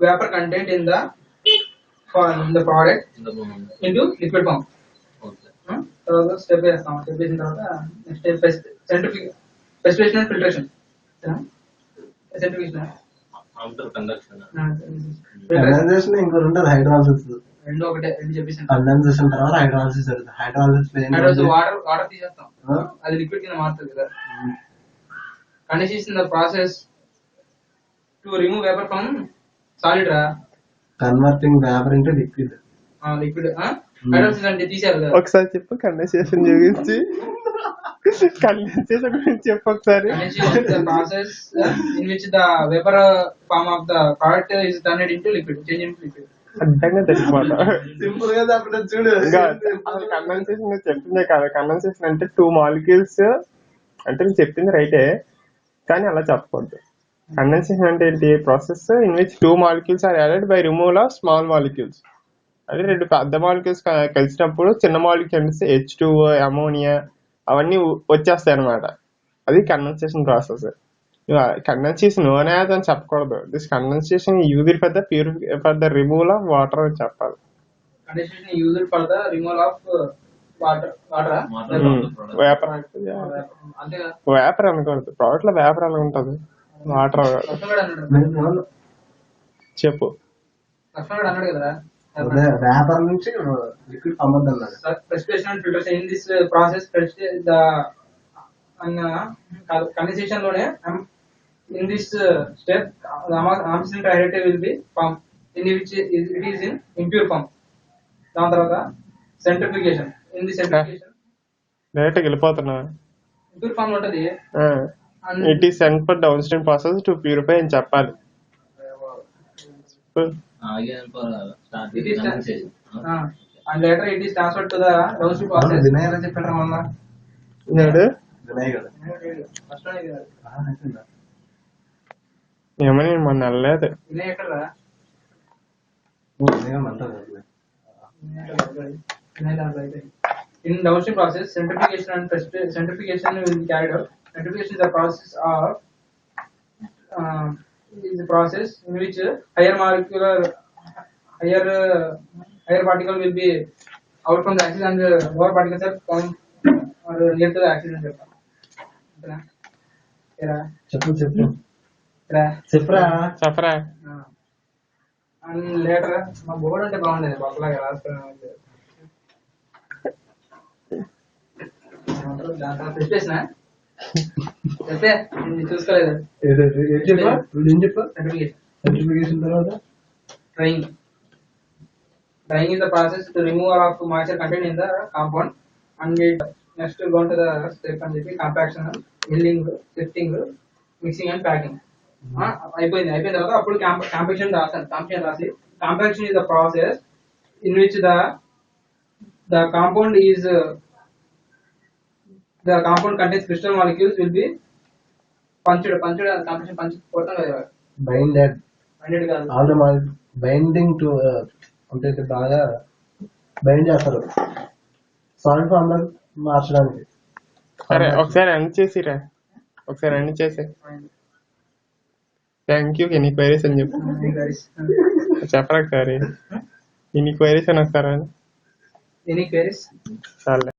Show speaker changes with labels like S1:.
S1: vapor content in the product into liquid form. తర్వాత step వేస్తాం. Step వేసిన తర్వాత next centrifugation and filtration. Centrifugation
S2: condensation ఇంకో రెండు హైడ్రాలసిస్.
S1: రెండు ఒకటే, రెండు చెప్పేసాను.
S2: కండెన్సేషన్ తర్వాత హైడ్రాలసిస్ జరుగుతుంది. హైడ్రాలసిస్
S1: వాటర్ తీసేస్తాం, అది లిక్విడ్ కింద మారుతుంది కదా. Condensation the process to remove vapour from solid రా.
S2: Converting vapour into liquid.
S1: Liquid hydrolysis అంటే తీసారు కదా.
S3: ఒకసారి చెప్పు కండెన్సేషన్ గురించి. కండెన్సేషన్ గురించి చెప్పు ఒకసారి.
S1: Process in which the vapour form of the product is turned into liquid, change into liquid.
S3: అడ్డంగా తెలిసిపోతా.
S2: సింపుల్ గా చెప్పడం చూడు.
S3: కండెన్సేషన్ చెప్పిందే కాదు. కండెన్సేషన్ అంటే 2 మాలిక్యూల్స్ అంటే నేను చెప్పింది రైటే, కానీ అలా చెప్పకూడదు. కండెన్సేషన్ అంటే ఏంటి? Process in which 2 molecules are added by removal of small molecules. అంటే 2 పెద్ద మాలిక్యూల్స్ కలిసినప్పుడు చిన్న మాలిక్యూల్స్ H2O, అమోనియా అవన్నీ వచ్చేస్తాయి అనమాట. అది condensation process. Condensation known as అని చెప్పకూడదు. This condensation used for the removal of water అని చెప్పాలి.
S1: Condensation used for the removal of water.
S3: Vapour
S1: అంతేగా.
S3: వేపర్ అనకూడదు. ప్రోడక్ట్ లో వేపర్ ఎలా ఉంటది? వాటర్ చెప్పు.
S1: లక్ష్మణుడు అన్నాడు కదా
S2: వేపర్ నుంచి లిక్విడ్ అమ్మద్దు అన్నాడు.
S1: Precipitation and filtration in this process condensation లోనే ఇన్ దిస్ స్టెప్ ఆమ్సిలేట్ additive will be form in which it is in impure form. దాని తర్వాత centrifugation. In the centrifugation
S3: direct వెళ్ళిపోతున్నా.
S1: ఇంప్యూర్ ఫార్మ్ ఉంటది.
S3: It is sent for downstream process to purify అని చెప్పాలి.
S1: And later it is transferred to the downstream process.
S2: Vinay గారు చెప్పారు మొన్న. వినయ్ గారు
S3: ఏమని మొన్న వెళ్ళలేదు.
S1: వినయ్ ఎక్కడరా? In downstream process, centrifugation and centrifugation will be carried out. Centrifugation is the process of is a process in which higher particle will be out from the axis and lower particles are come or near to the axis and
S3: చెప్పరా.
S1: and later మా board అంటే బాగుండేది బొక్కలాగా రాసుకున్నాను. దాంట్లో preparation అయితే చూసుకోలేదు.
S2: Certification తర్వాత
S1: drying. Drying is the process to remove all of moisture contained in the compound, and we next go on to the step and compaction, milling, sifting, mixing and packing. అయిపోయిన తర్వాత అప్పుడు compaction రాసి. Compaction is the process in which the compound contains crystal molecules will be punched compaction punch పోతాం కదా.
S2: Binded
S1: కాదు,
S2: all binding to అంటే బాగా bind చేస్తారు సాల్ట్ ఫామ్ లో మార్చడానికి.
S3: సరే ఒకసారి అన్ని చేసిరా. Thank you. ఎన్ని క్వైరీస్ అని చెప్పు. చెప్పరా ఒకసారి. ఎన్ని క్వైరీస్ అని వస్తారా?
S1: Any queries?
S3: చాలే.